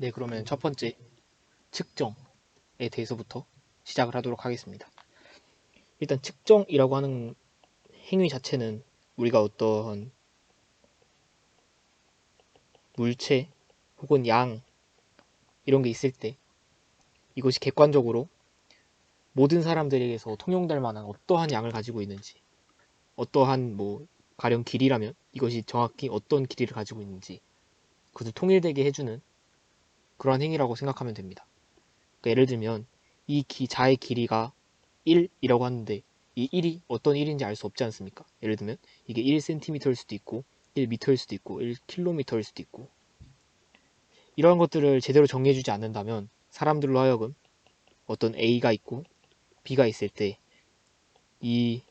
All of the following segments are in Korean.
네, 그러면 첫 번째 측정에 대해서부터 시작을 하도록 하겠습니다. 일단 측정이라고 하는 행위 자체는 우리가 어떤 물체 혹은 양 이런 게 있을 때 이것이 객관적으로 모든 사람들에게서 통용될 만한 어떠한 양을 가지고 있는지, 어떠한 가령 길이라면 이것이 정확히 어떤 길이를 가지고 있는지 그것을 통일되게 해주는 그러한 행위라고 생각하면 됩니다. 그러니까 예를 들면 이 자의 길이가 1이라고 하는데 이 1이 어떤 1인지 알 수 없지 않습니까? 예를 들면 이게 1cm일 수도 있고 1m일 수도 있고 1km일 수도 있고, 이러한 것들을 제대로 정리해주지 않는다면 사람들로 하여금 어떤 A가 있고 B가 있을 때 이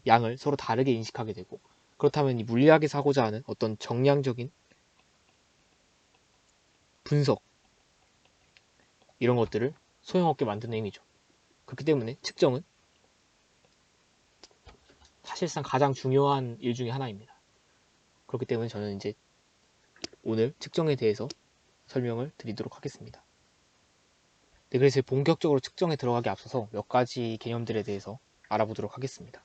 양을 서로 다르게 인식하게 되고, 그렇다면 이 물리학에서 하고자 하는 어떤 정량적인 분석 이런 것들을 소용없게 만드는 행위죠. 그렇기 때문에 측정은 사실상 가장 중요한 일 중에 하나입니다. 그렇기 때문에 저는 이제 오늘 측정에 대해서 설명을 드리도록 하겠습니다. 네, 그래서 본격적으로 측정에 들어가기 앞서서 몇 가지 개념들에 대해서 알아보도록 하겠습니다.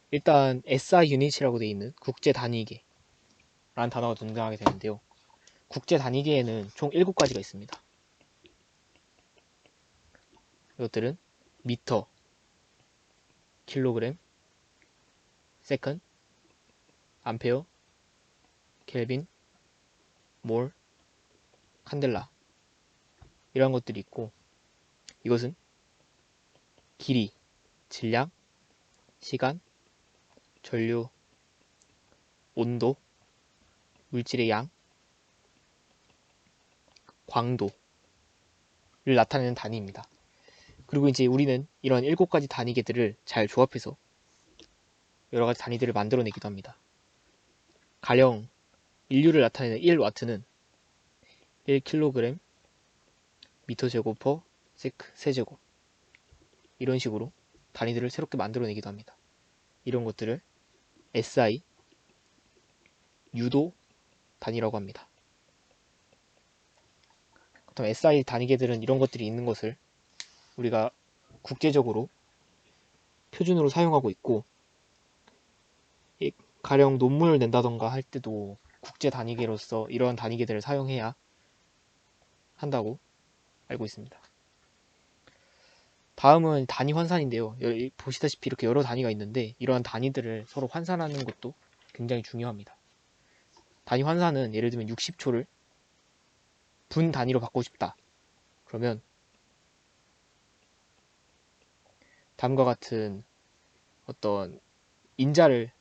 일단 SI 유닛이라고 되어 있는 국제 단위계 라는 단어가 등장하게 되는데요. 국제 단위계에는 총 7가지가 있습니다. 이것들은 미터, 킬로그램, 세컨, 암페어, 켈빈, 몰, 칸델라 이런 것들이 있고, 이것은 길이, 질량, 시간, 전류, 온도, 물질의 양, 광도를 나타내는 단위입니다. 그리고 이제 우리는 이런 7가지 단위계들을 잘 조합해서 여러 가지 단위들을 만들어내기도 합니다. 가령 인류를 나타내는 1와트는 1kg 미터 제곱 퍼 세제곱, 이런 식으로 단위들을 새롭게 만들어내기도 합니다. 이런 것들을 SI 유도 단위라고 합니다. 그렇다면 SI 단위계들은 이런 것들이 있는 것을 우리가 국제적으로 표준으로 사용하고 있고, 가령 논문을 낸다던가 할 때도 국제 단위계로서 이러한 단위계들을 사용해야 한다고 알고 있습니다. 다음은 단위 환산인데요. 보시다시피 이렇게 여러 단위가 있는데 이러한 단위들을 서로 환산하는 것도 굉장히 중요합니다. 단위 환산은 예를 들면 60초를 분 단위로 바꾸고 싶다. 그러면 다음과 같은 어떤 인자를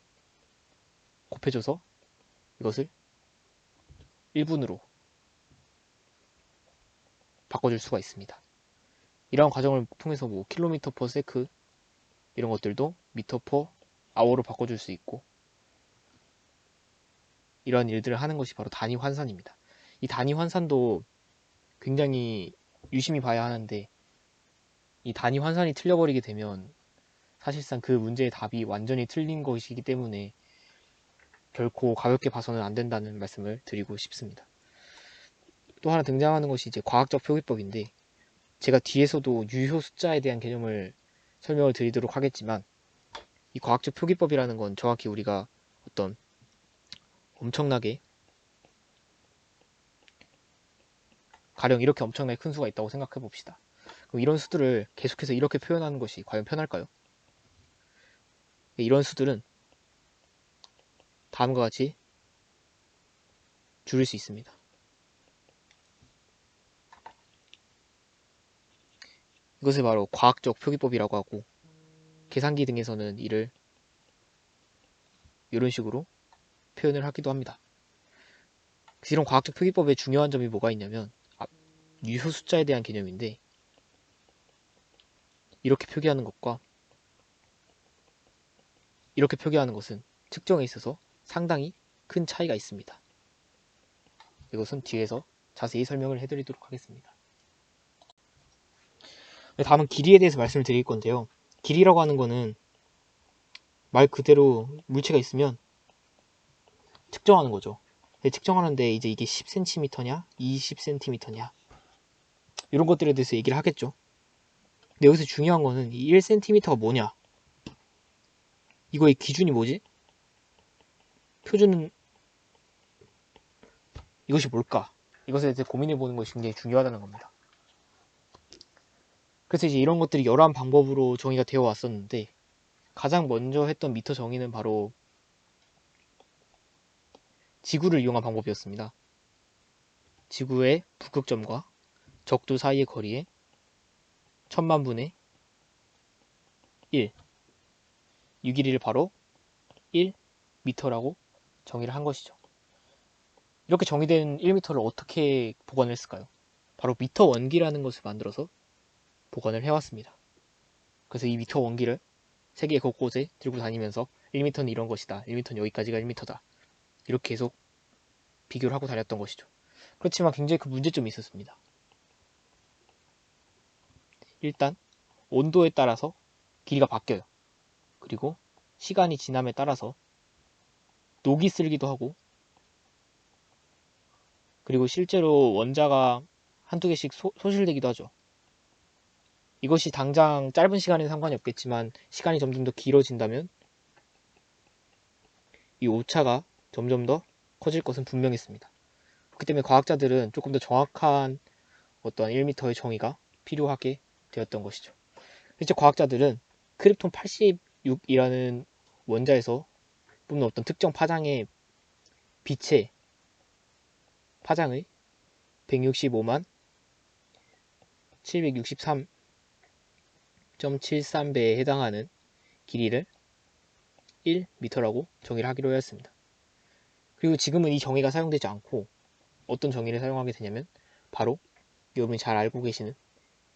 곱해줘서 이것을 1분으로 바꿔줄 수가 있습니다. 이러한 과정을 통해서 킬로미터 퍼 세크 이런 것들도 미터 퍼 아워로 바꿔줄 수 있고, 이러한 일들을 하는 것이 바로 단위 환산입니다. 이 단위 환산도 굉장히 유심히 봐야 하는데, 이 단위 환산이 틀려버리게 되면 사실상 그 문제의 답이 완전히 틀린 것이기 때문에 결코 가볍게 봐서는 안 된다는 말씀을 드리고 싶습니다. 또 하나 등장하는 것이 이제 과학적 표기법인데, 제가 뒤에서도 유효 숫자에 대한 개념을 설명을 드리도록 하겠지만, 이 과학적 표기법이라는 건 정확히 우리가 어떤 엄청나게, 가령 이렇게 엄청나게 큰 수가 있다고 생각해 봅시다. 그럼 이런 수들을 계속해서 이렇게 표현하는 것이 과연 편할까요? 이런 수들은 다음과 같이 줄일 수 있습니다. 이것을 바로 과학적 표기법이라고 하고, 계산기 등에서는 이를 이런 식으로 표현을 하기도 합니다. 이런 과학적 표기법의 중요한 점이 뭐가 있냐면, 유효 숫자에 대한 개념인데, 이렇게 표기하는 것과 이렇게 표기하는 것은 측정에 있어서 상당히 큰 차이가 있습니다. 이것은 뒤에서 자세히 설명을 해드리도록 하겠습니다. 다음은 길이에 대해서 말씀을 드릴 건데요. 길이라고 하는 거는 말 그대로 물체가 있으면 측정하는 거죠. 측정하는데 이제 이게 10cm냐 20cm냐 이런 것들에 대해서 얘기를 하겠죠. 근데 여기서 중요한 거는 이 1cm가 뭐냐, 이거의 기준이 뭐지, 표준은 이것이 뭘까, 이것에 대해 고민해 보는 것이 굉장히 중요하다는 겁니다. 그래서 이제 이런 것들이 여러 방법으로 정의가 되어 왔었는데 가장 먼저 했던 미터 정의는 바로 지구를 이용한 방법이었습니다. 지구의 북극점과 적도 사이의 거리에 1000만분의 1, 이 길이를 바로 1m라고 정의를 한 것이죠. 이렇게 정의된 1m를 어떻게 보관을 했을까요? 바로 미터 원기라는 것을 만들어서 보관을 해왔습니다. 그래서 이 미터 원기를 세계 곳곳에 들고 다니면서 1m는 이런 것이다, 1m는 여기까지가 1m다, 이렇게 계속 비교를 하고 다녔던 것이죠. 그렇지만 굉장히 그 문제점이 있었습니다. 일단 온도에 따라서 길이가 바뀌어요. 그리고 시간이 지남에 따라서 녹이 슬기도 하고, 그리고 실제로 원자가 한두 개씩 소실되기도 하죠. 이것이 당장 짧은 시간에는 상관이 없겠지만 시간이 점점 더 길어진다면 이 오차가 점점 더 커질 것은 분명했습니다. 그렇기 때문에 과학자들은 조금 더 정확한 어떤 1m의 정의가 필요하게 되었던 것이죠. 실제 과학자들은 크립톤 86이라는 원자에서 뿜는 어떤 특정 파장의 빛의 파장의 165만 763.73배에 해당하는 길이를 1m라고 정의를 하기로 하였습니다. 그리고 지금은 이 정의가 사용되지 않고 어떤 정의를 사용하게 되냐면 바로 여러분이 잘 알고 계시는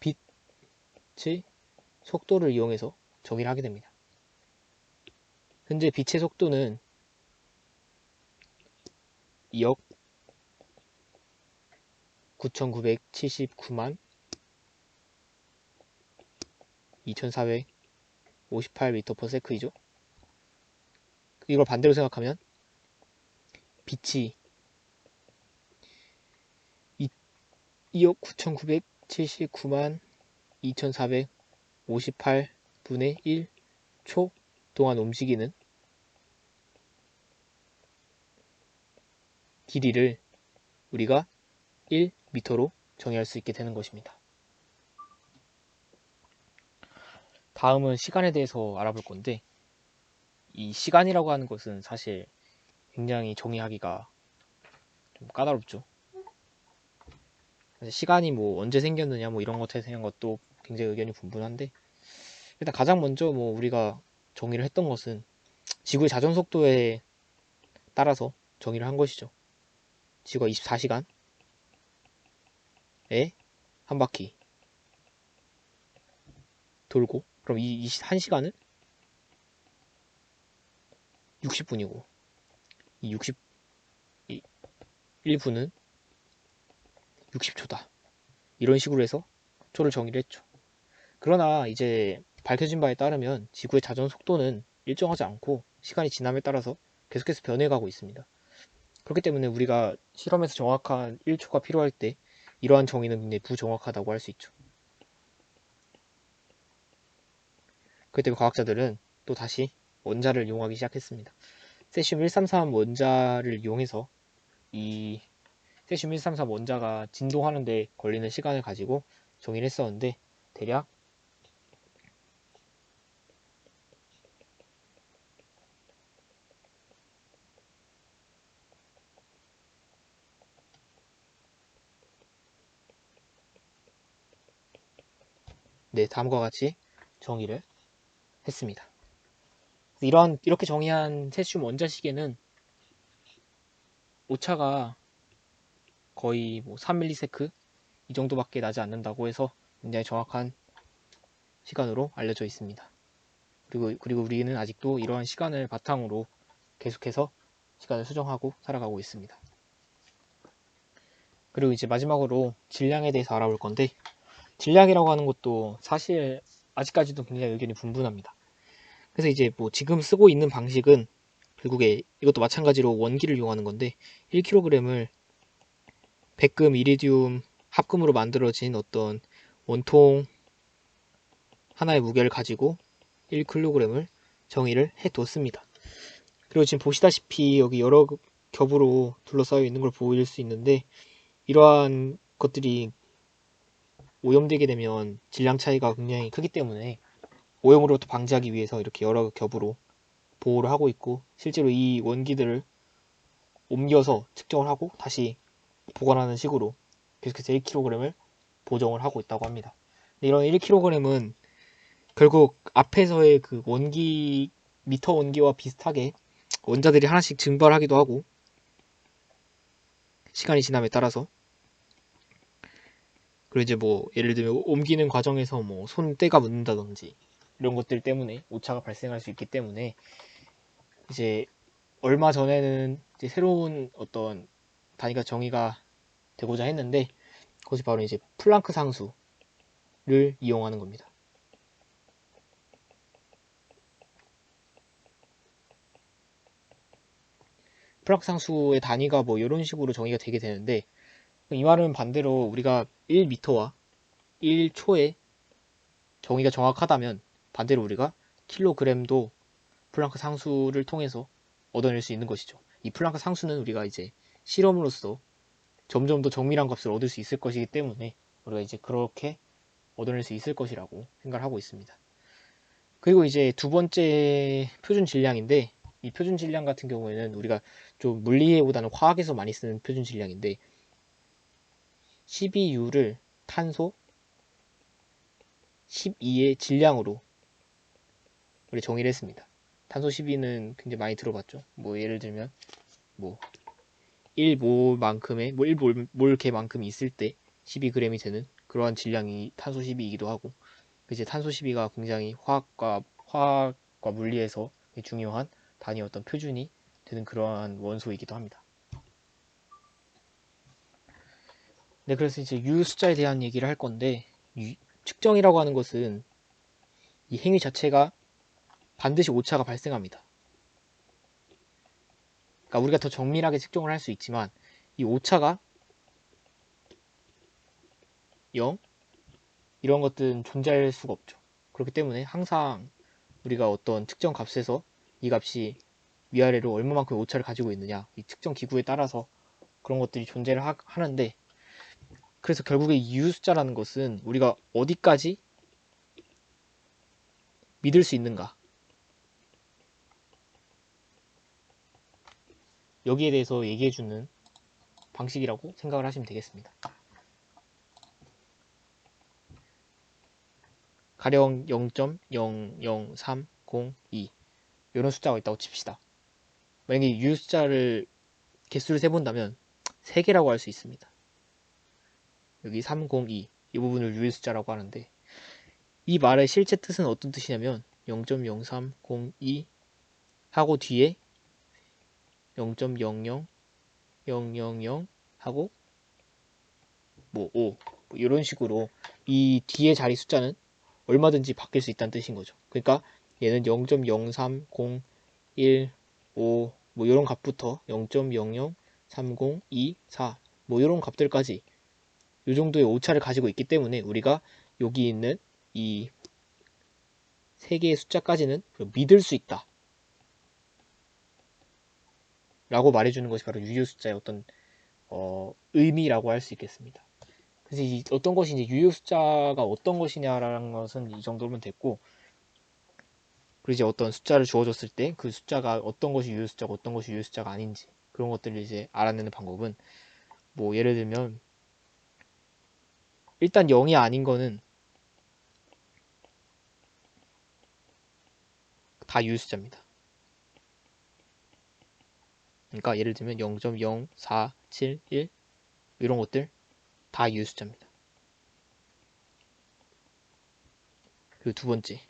빛의 속도를 이용해서 정의를 하게 됩니다. 현재 빛의 속도는 2억 9979만 2458m/s이죠. 이걸 반대로 생각하면 빛이 2억 9979만 2458분의 1초 동안 움직이는 길이를 우리가 1m로 정의할 수 있게 되는 것입니다. 다음은 시간에 대해서 알아볼 건데, 이 시간이라고 하는 것은 사실 굉장히 정의하기가 좀 까다롭죠. 시간이 뭐 언제 생겼느냐 뭐 이런 것에 대한 것도 굉장히 의견이 분분한데, 일단 가장 먼저 뭐 우리가 정의를 했던 것은 지구의 자전 속도에 따라서 정의를 한 것이죠. 지구가 24시간에 한 바퀴 돌고, 그럼 이 1시간은 60분이고 이 61분은 60초다. 이런 식으로 해서 초를 정의를 했죠. 그러나 이제 밝혀진 바에 따르면 지구의 자전 속도는 일정하지 않고 시간이 지남에 따라서 계속해서 변해가고 있습니다. 그렇기 때문에 우리가 실험에서 정확한 1초가 필요할 때 이러한 정의는 굉장히 부정확하다고 할 수 있죠. 그렇기 때문에 과학자들은 또 다시 원자를 이용하기 시작했습니다. 세슘 133 원자를 이용해서 이 세슘 133 원자가 진동하는 데 걸리는 시간을 가지고 정의를 했었는데, 대략 다음과 같이 정의를 했습니다. 이렇게 정의한 세슘 원자 시계는 오차가 거의 뭐 3ms 이 정도밖에 나지 않는다고 해서 굉장히 정확한 시간으로 알려져 있습니다. 그리고 우리는 아직도 이러한 시간을 바탕으로 계속해서 시간을 수정하고 살아가고 있습니다. 그리고 이제 마지막으로 질량에 대해서 알아볼 건데, 질량이라고 하는 것도 사실 아직까지도 굉장히 의견이 분분합니다. 그래서 이제 뭐 지금 쓰고 있는 방식은 결국에 이것도 마찬가지로 원기를 이용하는 건데 1kg을 100금 이리듐 합금으로 만들어진 어떤 원통 하나의 무게를 가지고 1kg을 정의를 해뒀습니다. 그리고 지금 보시다시피 여기 여러 겹으로 둘러싸여 있는 걸 보일 수 있는데 이러한 것들이 오염되게 되면 질량 차이가 굉장히 크기 때문에 오염으로부터 방지하기 위해서 이렇게 여러 겹으로 보호를 하고 있고 실제로 이 원기들을 옮겨서 측정을 하고 다시 보관하는 식으로 계속해서 1kg을 보정을 하고 있다고 합니다. 이런 1kg은 결국 앞에서의 그 원기 미터 원기와 비슷하게 원자들이 하나씩 증발하기도 하고 시간이 지남에 따라서 그리고 이제 뭐 예를 들면 옮기는 과정에서 뭐 손때가 묻는다든지 이런 것들 때문에 오차가 발생할 수 있기 때문에 이제 얼마 전에는 이제 새로운 어떤 단위가 정의가 되고자 했는데 그것이 바로 이제 플랑크 상수를 이용하는 겁니다. 플랑크 상수의 단위가 뭐 이런 식으로 정의가 되게 되는데 이 말은 반대로 우리가 1m와 1초의 정의가 정확하다면 반대로 우리가 킬로그램도 플랑크 상수를 통해서 얻어낼 수 있는 것이죠. 이 플랑크 상수는 우리가 이제 실험으로서 점점 더 정밀한 값을 얻을 수 있을 것이기 때문에 우리가 이제 그렇게 얻어낼 수 있을 것이라고 생각을 하고 있습니다. 그리고 이제 두 번째 표준 질량인데 이 표준 질량 같은 경우에는 우리가 좀 물리보다는 화학에서 많이 쓰는 표준 질량인데 12U를 탄소 12의 질량으로 우리 정의를 했습니다. 탄소 12는 굉장히 많이 들어봤죠. 뭐 예를 들면 뭐 1몰만큼의 뭐 1몰개만큼이 있을 때 12g이 되는 그러한 질량이 탄소 12이기도 하고 이제 탄소 12가 굉장히 화학과 물리에서 중요한 단위 어떤 표준이 되는 그러한 원소이기도 합니다. 네, 그래서 이제 U 숫자에 대한 얘기를 할 건데 측정이라고 하는 것은 이 행위 자체가 반드시 오차가 발생합니다. 그러니까 우리가 더 정밀하게 측정을 할 수 있지만 이 오차가 0 이런 것들은 존재할 수가 없죠. 그렇기 때문에 항상 우리가 어떤 특정 값에서 이 값이 위아래로 얼마만큼 오차를 가지고 있느냐 이 특정 기구에 따라서 그런 것들이 존재를 하는데 그래서 결국에 이 U 숫자라는 것은 우리가 어디까지 믿을 수 있는가 여기에 대해서 얘기해주는 방식이라고 생각을 하시면 되겠습니다. 가령 0.00302 이런 숫자가 있다고 칩시다. 만약에 U 숫자를 개수를 세본다면 3개라고 할 수 있습니다. 여기 302 이 부분을 U 숫자라고 하는데 이 말의 실제 뜻은 어떤 뜻이냐면 0.0302 하고 뒤에 0.00 000 하고 뭐 5 뭐 이런 식으로 이 뒤에 자리 숫자는 얼마든지 바뀔 수 있다는 뜻인 거죠. 그러니까 얘는 0.03015 뭐 이런 값부터 0.003024 뭐 이런 값들까지 이 정도의 오차를 가지고 있기 때문에 우리가 여기 있는 이 세 개의 숫자까지는 믿을 수 있다 라고 말해주는 것이 바로 유효 숫자의 어떤 의미라고 할 수 있겠습니다. 그래서 어떤 것이 이제 유효 숫자가 어떤 것이냐라는 것은 이 정도면 됐고 그리고 이제 어떤 숫자를 주어졌을 때 그 숫자가 어떤 것이 유효 숫자고 어떤 것이 유효 숫자가 아닌지 그런 것들을 이제 알아내는 방법은 뭐 예를 들면 일단 0이 아닌 거는 다 유효 숫자입니다. 그러니까 예를 들면 0.0471 이런 것들 다 유효 숫자입니다. 그리고 두 번째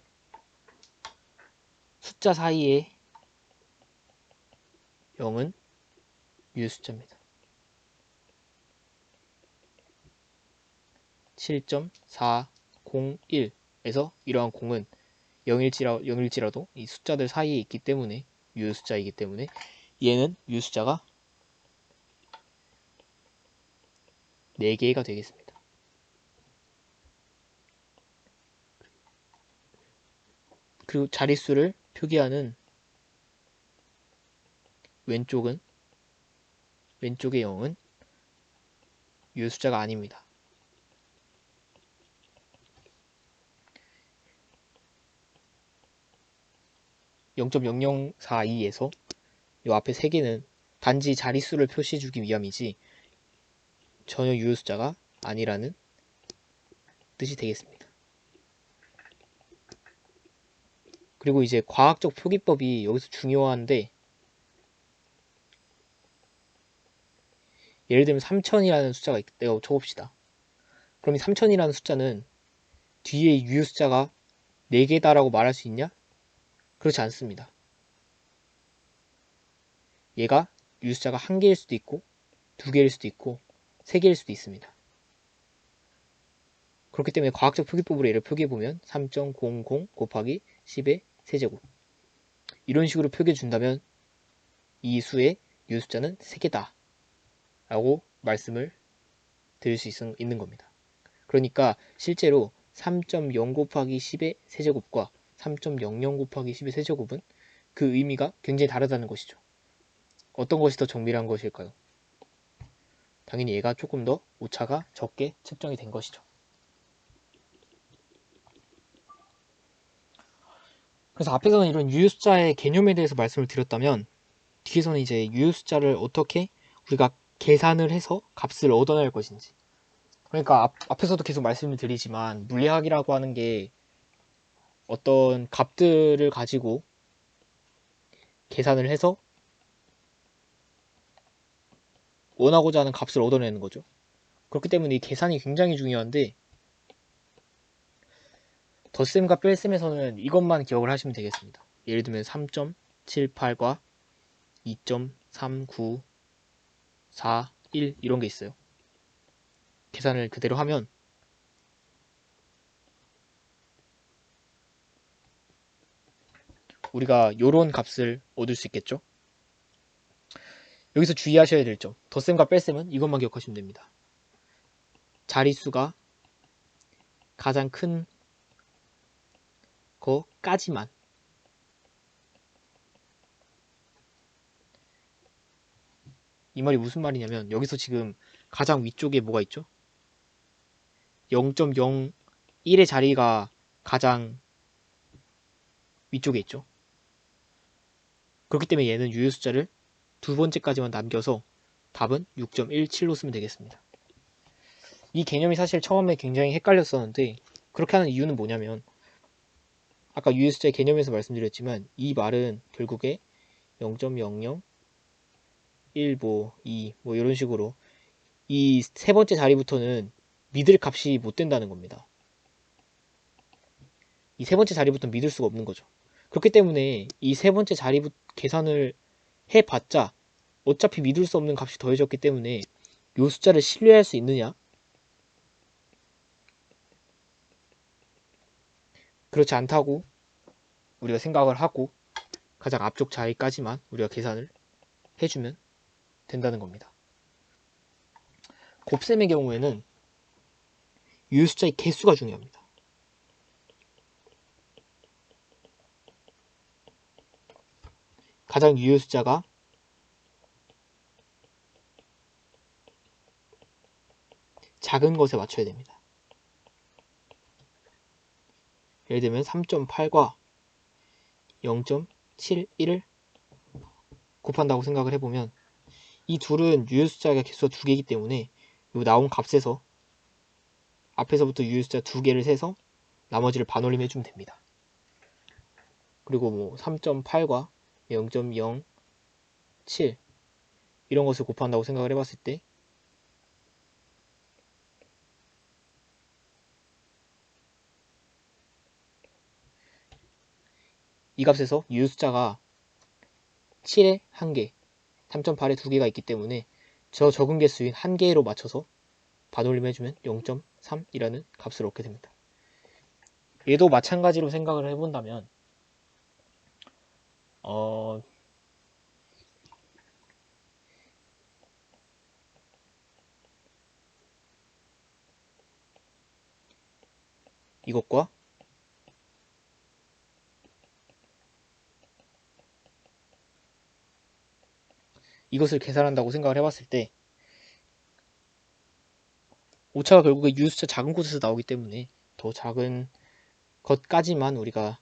숫자 사이에 0은 유효 숫자입니다. 7.401에서 이러한 공은 0일지라도 이 숫자들 사이에 있기 때문에 유효숫자이기 때문에 얘는 유효숫자가 4개가 되겠습니다. 그리고 자릿수를 표기하는 왼쪽의 0은 유효숫자가 아닙니다. (0.0042에서) 이 앞에 3개는 단지 자릿수를 표시해주기 위함이지 전혀 유효숫자가 아니라는 뜻이 되겠습니다. 그리고 이제 과학적 표기법이 여기서 중요한데, 예를 들면 3000이라는 숫자가 있다고 쳐봅시다. 그럼 이 3000이라는 숫자는 뒤에 유효숫자가 4개다라고 말할 수 있냐? 그렇지 않습니다. 얘가 유효숫자가 1개일 수도 있고 2개일 수도 있고 3개일 수도 있습니다. 그렇기 때문에 과학적 표기법으로 얘를 표기해보면 3.00 곱하기 10의 세제곱, 이런 식으로 표기해준다면 이 수의 유효숫자는 3개다 라고 말씀을 드릴 수 있는 겁니다. 그러니까 실제로 3.0 곱하기 10의 세제곱과 3.00 곱하기 10의 세제곱은 그 의미가 굉장히 다르다는 것이죠. 어떤 것이 더 정밀한 것일까요? 당연히 얘가 조금 더 오차가 적게 측정이 된 것이죠. 그래서 앞에서는 이런 유효숫자의 개념에 대해서 말씀을 드렸다면, 뒤에서는 이제 유효숫자를 어떻게 우리가 계산을 해서 값을 얻어낼 것인지. 그러니까 앞에서도 계속 말씀을 드리지만, 물리학이라고 하는 게 어떤 값들을 가지고 계산을 해서 원하고자 하는 값을 얻어내는 거죠. 그렇기 때문에 이 계산이 굉장히 중요한데, 덧셈과 뺄셈에서는 이것만 기억을 하시면 되겠습니다. 예를 들면 3.78과 2.3941 이런 게 있어요. 계산을 그대로 하면 우리가 요런 값을 얻을 수 있겠죠. 여기서 주의하셔야 될 점, 덧셈과 뺄셈은 이것만 기억하시면 됩니다. 자릿수가 가장 큰 거까지만, 이 말이 무슨 말이냐면, 여기서 지금 가장 위쪽에 뭐가 있죠? 0.01의 자리가 가장 위쪽에 있죠. 그렇기 때문에 얘는 유효숫자를 두 번째까지만 남겨서 답은 6.17로 쓰면 되겠습니다. 이 개념이 사실 처음에 굉장히 헷갈렸었는데, 그렇게 하는 이유는 뭐냐면, 아까 유효숫자의 개념에서 말씀드렸지만 이 말은 결국에 0.00, 1, 2 이런 식으로 이 세 번째 자리부터는 믿을 값이 못 된다는 겁니다. 이 세 번째 자리부터 믿을 수가 없는 거죠. 그렇기 때문에 이 세 번째 자리부터 계산을 해봤자 어차피 믿을 수 없는 값이 더해졌기 때문에 이 숫자를 신뢰할 수 있느냐? 그렇지 않다고 우리가 생각을 하고 가장 앞쪽 자리까지만 우리가 계산을 해주면 된다는 겁니다. 곱셈의 경우에는 유효숫자의 개수가 중요합니다. 가장 유효숫자가 작은 것에 맞춰야 됩니다. 예를 들면 3.8과 0.71을 곱한다고 생각을 해보면 이 둘은 유효숫자가 개수가 2개이기 때문에 이 나온 값에서 앞에서부터 유효숫자 2개를 세서 나머지를 반올림 해주면 됩니다. 그리고 뭐 3.8과 0.07 이런 것을 곱한다고 생각을 해봤을 때 이 값에서 유효숫자가 7에 1개, 3.8에 2개가 있기 때문에 저 적은 개수인 1개로 맞춰서 반올림 해주면 0.3이라는 값을 얻게 됩니다. 얘도 마찬가지로 생각을 해본다면 이것과 이것을 계산한다고 생각을 해봤을 때 오차가 결국에 유효수차 작은 곳에서 나오기 때문에 더 작은 것까지만 우리가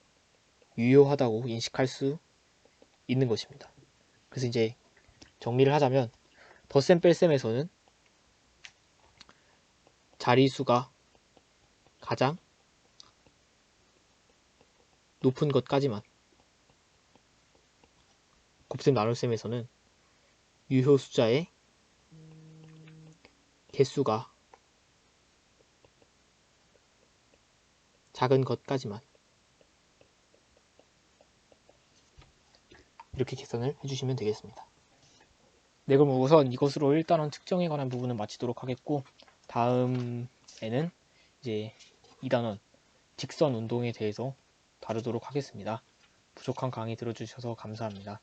유효하다고 인식할 수 있는 것입니다. 그래서 이제 정리를 하자면 덧셈 뺄셈에서는 자리수가 가장 높은 것까지만, 곱셈 나눗셈에서는 유효 숫자의 개수가 작은 것까지만 이렇게 계산을 해주시면 되겠습니다. 네, 그럼 우선 이것으로 일단은 특정에 관한 부분은 마치도록 하겠고, 다음에는 이제 2단원 직선 운동에 대해서 다루도록 하겠습니다. 부족한 강의 들어주셔서 감사합니다.